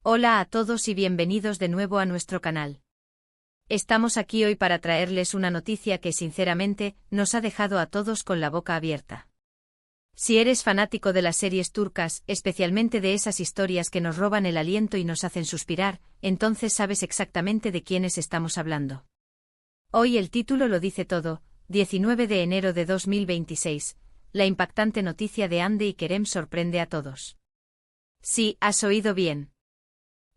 Hola a todos y bienvenidos de nuevo a nuestro canal. Estamos aquí hoy para traerles una noticia que sinceramente nos ha dejado a todos con la boca abierta. Si eres fanático de las series turcas, especialmente de esas historias que nos roban el aliento y nos hacen suspirar, entonces sabes exactamente de quiénes estamos hablando. Hoy el título lo dice todo: 19 de enero de 2026, la impactante noticia de Hande y Kerem sorprende a todos. Sí, has oído bien.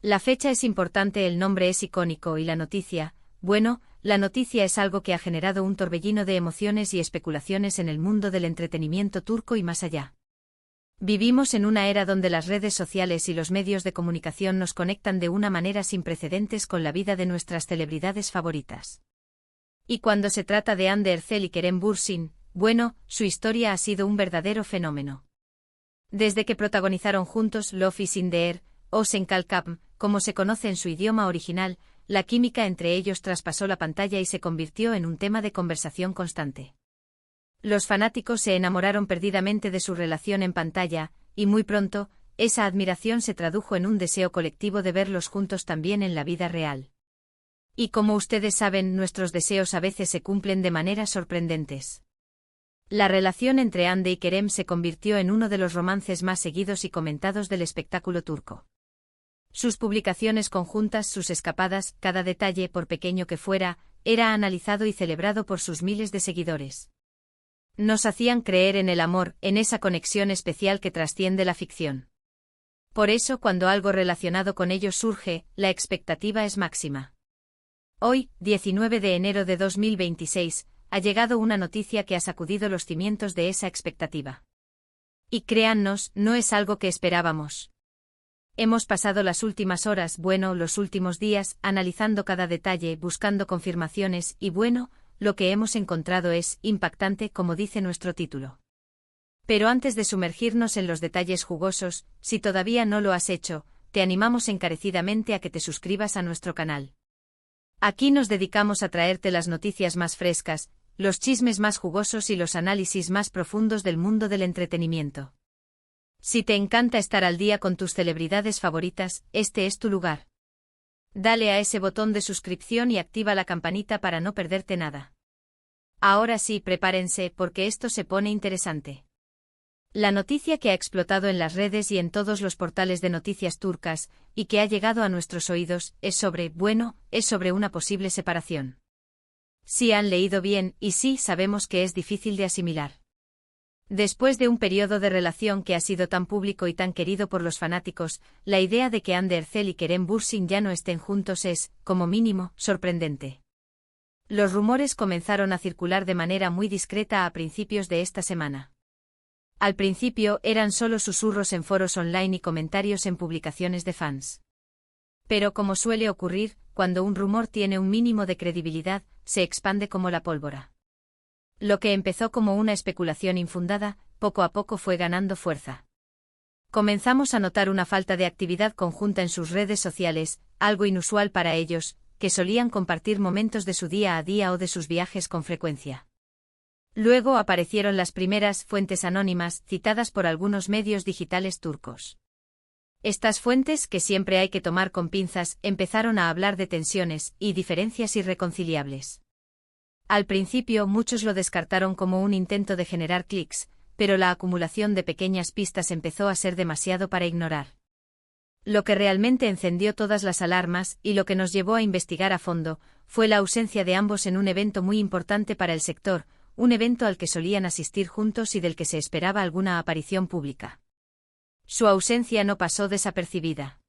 La fecha es importante, el nombre es icónico y la noticia, bueno, la noticia es algo que ha generado un torbellino de emociones y especulaciones en el mundo del entretenimiento turco y más allá. Vivimos en una era donde las redes sociales y los medios de comunicación nos conectan de una manera sin precedentes con la vida de nuestras celebridades favoritas. Y cuando se trata de Hande Erçel y Kerem Bürsin, bueno, su historia ha sido un verdadero fenómeno. Desde que protagonizaron juntos Love is in the Air, o Sen Kalkam, como se conoce en su idioma original, la química entre ellos traspasó la pantalla y se convirtió en un tema de conversación constante. Los fanáticos se enamoraron perdidamente de su relación en pantalla, y muy pronto, esa admiración se tradujo en un deseo colectivo de verlos juntos también en la vida real. Y como ustedes saben, nuestros deseos a veces se cumplen de maneras sorprendentes. La relación entre Hande y Kerem se convirtió en uno de los romances más seguidos y comentados del espectáculo turco. Sus publicaciones conjuntas, sus escapadas, cada detalle, por pequeño que fuera, era analizado y celebrado por sus miles de seguidores. Nos hacían creer en el amor, en esa conexión especial que trasciende la ficción. Por eso, cuando algo relacionado con ellos surge, la expectativa es máxima. Hoy, 19 de enero de 2026, ha llegado una noticia que ha sacudido los cimientos de esa expectativa. Y créannos, no es algo que esperábamos. Hemos pasado las últimas horas, bueno, los últimos días, analizando cada detalle, buscando confirmaciones y bueno, lo que hemos encontrado es impactante, como dice nuestro título. Pero antes de sumergirnos en los detalles jugosos, si todavía no lo has hecho, te animamos encarecidamente a que te suscribas a nuestro canal. Aquí nos dedicamos a traerte las noticias más frescas, los chismes más jugosos y los análisis más profundos del mundo del entretenimiento. Si te encanta estar al día con tus celebridades favoritas, este es tu lugar. Dale a ese botón de suscripción y activa la campanita para no perderte nada. Ahora sí, prepárense porque esto se pone interesante. La noticia que ha explotado en las redes y en todos los portales de noticias turcas, y que ha llegado a nuestros oídos, es sobre una posible separación. Sí han leído bien, y sí sabemos que es difícil de asimilar. Después de un periodo de relación que ha sido tan público y tan querido por los fanáticos, la idea de que Hande Erçel y Kerem Bürsin ya no estén juntos es, como mínimo, sorprendente. Los rumores comenzaron a circular de manera muy discreta a principios de esta semana. Al principio eran solo susurros en foros online y comentarios en publicaciones de fans. Pero como suele ocurrir, cuando un rumor tiene un mínimo de credibilidad, se expande como la pólvora. Lo que empezó como una especulación infundada, poco a poco fue ganando fuerza. Comenzamos a notar una falta de actividad conjunta en sus redes sociales, algo inusual para ellos, que solían compartir momentos de su día a día o de sus viajes con frecuencia. Luego aparecieron las primeras fuentes anónimas, citadas por algunos medios digitales turcos. Estas fuentes, que siempre hay que tomar con pinzas, empezaron a hablar de tensiones y diferencias irreconciliables. Al principio muchos lo descartaron como un intento de generar clics, pero la acumulación de pequeñas pistas empezó a ser demasiado para ignorar. Lo que realmente encendió todas las alarmas y lo que nos llevó a investigar a fondo, fue la ausencia de ambos en un evento muy importante para el sector, un evento al que solían asistir juntos y del que se esperaba alguna aparición pública. Su ausencia no pasó desapercibida.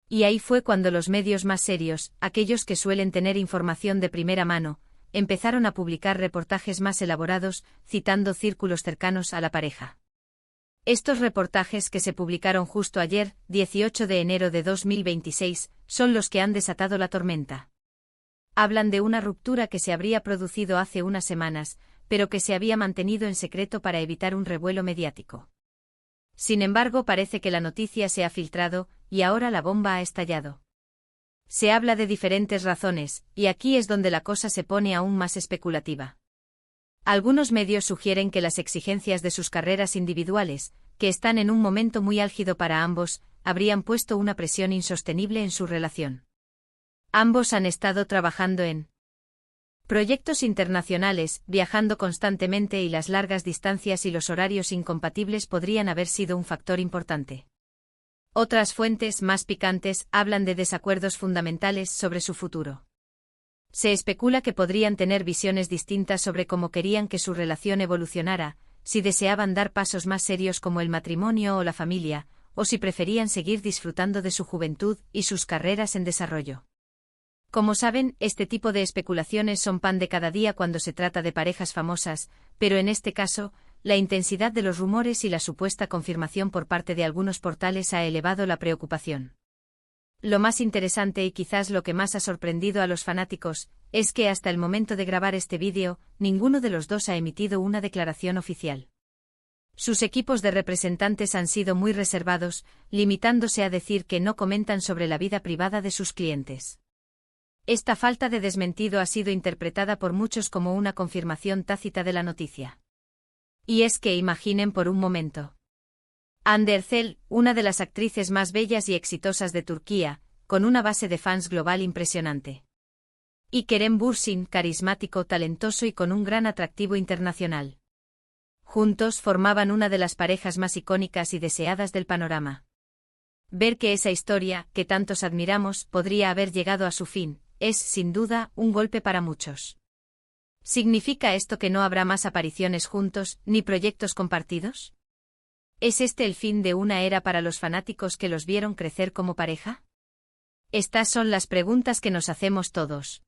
Y ahí fue cuando los medios más serios, aquellos que suelen tener información de primera mano, empezaron a publicar reportajes más elaborados, citando círculos cercanos a la pareja. Estos reportajes, que se publicaron justo ayer, 18 de enero de 2026, son los que han desatado la tormenta. Hablan de una ruptura que se habría producido hace unas semanas, pero que se había mantenido en secreto para evitar un revuelo mediático. Sin embargo, parece que la noticia se ha filtrado, y ahora la bomba ha estallado. Se habla de diferentes razones, y aquí es donde la cosa se pone aún más especulativa. Algunos medios sugieren que las exigencias de sus carreras individuales, que están en un momento muy álgido para ambos, habrían puesto una presión insostenible en su relación. Ambos han estado trabajando en proyectos internacionales, viajando constantemente y las largas distancias y los horarios incompatibles podrían haber sido un factor importante. Otras fuentes, más picantes, hablan de desacuerdos fundamentales sobre su futuro. Se especula que podrían tener visiones distintas sobre cómo querían que su relación evolucionara, si deseaban dar pasos más serios como el matrimonio o la familia, o si preferían seguir disfrutando de su juventud y sus carreras en desarrollo. Como saben, este tipo de especulaciones son pan de cada día cuando se trata de parejas famosas, pero en este caso, la intensidad de los rumores y la supuesta confirmación por parte de algunos portales ha elevado la preocupación. Lo más interesante y quizás lo que más ha sorprendido a los fanáticos, es que hasta el momento de grabar este vídeo, ninguno de los dos ha emitido una declaración oficial. Sus equipos de representantes han sido muy reservados, limitándose a decir que no comentan sobre la vida privada de sus clientes. Esta falta de desmentido ha sido interpretada por muchos como una confirmación tácita de la noticia. Y es que imaginen por un momento. Hande Erçel, una de las actrices más bellas y exitosas de Turquía, con una base de fans global impresionante. Y Kerem Bürsin, carismático, talentoso y con un gran atractivo internacional. Juntos formaban una de las parejas más icónicas y deseadas del panorama. Ver que esa historia, que tantos admiramos, podría haber llegado a su fin, es, sin duda, un golpe para muchos. ¿Significa esto que no habrá más apariciones juntos, ni proyectos compartidos? ¿Es este el fin de una era para los fanáticos que los vieron crecer como pareja? Estas son las preguntas que nos hacemos todos.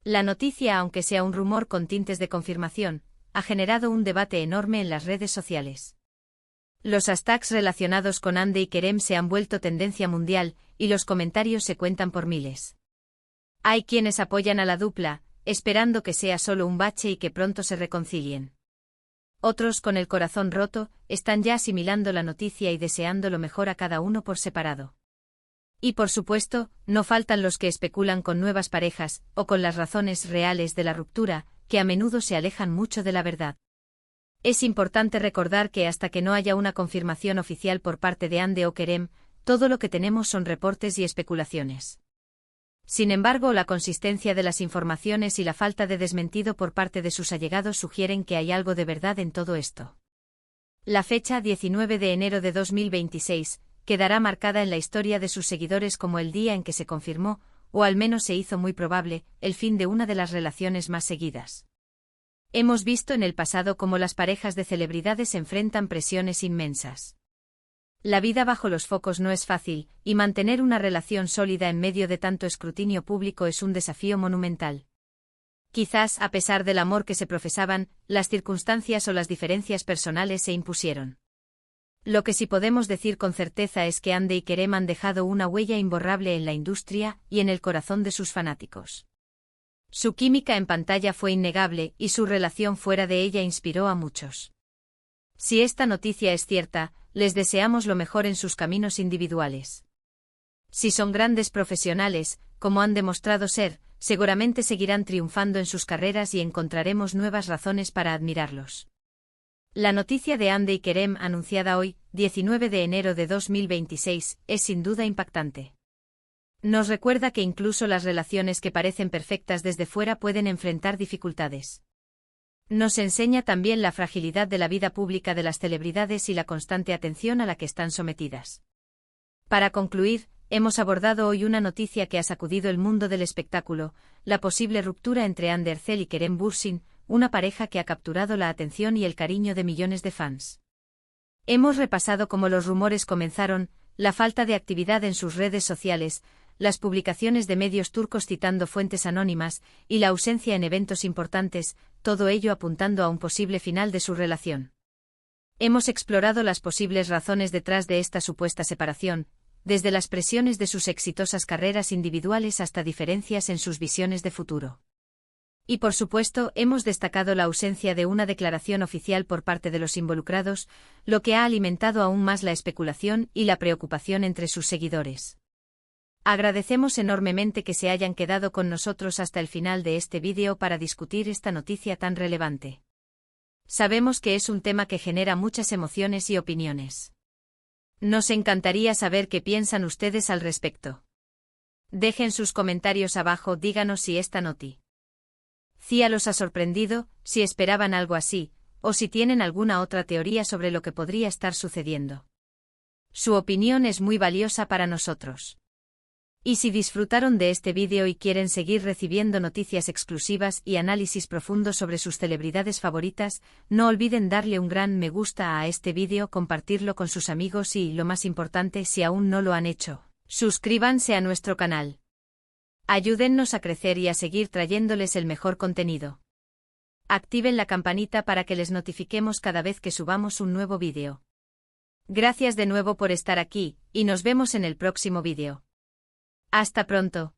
La noticia, aunque sea un rumor con tintes de confirmación, ha generado un debate enorme en las redes sociales. Los hashtags relacionados con Hande y Kerem se han vuelto tendencia mundial, y los comentarios se cuentan por miles. Hay quienes apoyan a la dupla, esperando que sea solo un bache y que pronto se reconcilien. Otros, con el corazón roto, están ya asimilando la noticia y deseando lo mejor a cada uno por separado. Y por supuesto, no faltan los que especulan con nuevas parejas, o con las razones reales de la ruptura, que a menudo se alejan mucho de la verdad. Es importante recordar que hasta que no haya una confirmación oficial por parte de Hande o Kerem, todo lo que tenemos son reportes y especulaciones. Sin embargo, la consistencia de las informaciones y la falta de desmentido por parte de sus allegados sugieren que hay algo de verdad en todo esto. La fecha 19 de enero de 2026 quedará marcada en la historia de sus seguidores como el día en que se confirmó, o al menos se hizo muy probable, el fin de una de las relaciones más seguidas. Hemos visto en el pasado cómo las parejas de celebridades enfrentan presiones inmensas. La vida bajo los focos no es fácil, y mantener una relación sólida en medio de tanto escrutinio público es un desafío monumental. Quizás, a pesar del amor que se profesaban, las circunstancias o las diferencias personales se impusieron. Lo que sí podemos decir con certeza es que Hande y Kerem han dejado una huella imborrable en la industria y en el corazón de sus fanáticos. Su química en pantalla fue innegable y su relación fuera de ella inspiró a muchos. Si esta noticia es cierta, les deseamos lo mejor en sus caminos individuales. Si son grandes profesionales, como han demostrado ser, seguramente seguirán triunfando en sus carreras y encontraremos nuevas razones para admirarlos. La noticia de Hande y Kerem anunciada hoy, 19 de enero de 2026, es sin duda impactante. Nos recuerda que incluso las relaciones que parecen perfectas desde fuera pueden enfrentar dificultades. Nos enseña también la fragilidad de la vida pública de las celebridades y la constante atención a la que están sometidas. Para concluir, hemos abordado hoy una noticia que ha sacudido el mundo del espectáculo, la posible ruptura entre Hande Erçel y Kerem Bürsin, una pareja que ha capturado la atención y el cariño de millones de fans. Hemos repasado cómo los rumores comenzaron, la falta de actividad en sus redes sociales, las publicaciones de medios turcos citando fuentes anónimas, y la ausencia en eventos importantes, todo ello apuntando a un posible final de su relación. Hemos explorado las posibles razones detrás de esta supuesta separación, desde las presiones de sus exitosas carreras individuales hasta diferencias en sus visiones de futuro. Y por supuesto, hemos destacado la ausencia de una declaración oficial por parte de los involucrados, lo que ha alimentado aún más la especulación y la preocupación entre sus seguidores. Agradecemos enormemente que se hayan quedado con nosotros hasta el final de este vídeo para discutir esta noticia tan relevante. Sabemos que es un tema que genera muchas emociones y opiniones. Nos encantaría saber qué piensan ustedes al respecto. Dejen sus comentarios abajo, díganos si esta noticia los ha sorprendido, si esperaban algo así, o si tienen alguna otra teoría sobre lo que podría estar sucediendo. Su opinión es muy valiosa para nosotros. Y si disfrutaron de este vídeo y quieren seguir recibiendo noticias exclusivas y análisis profundos sobre sus celebridades favoritas, no olviden darle un gran me gusta a este vídeo, compartirlo con sus amigos y, lo más importante, si aún no lo han hecho, suscríbanse a nuestro canal. Ayúdennos a crecer y a seguir trayéndoles el mejor contenido. Activen la campanita para que les notifiquemos cada vez que subamos un nuevo vídeo. Gracias de nuevo por estar aquí, y nos vemos en el próximo vídeo. Hasta pronto.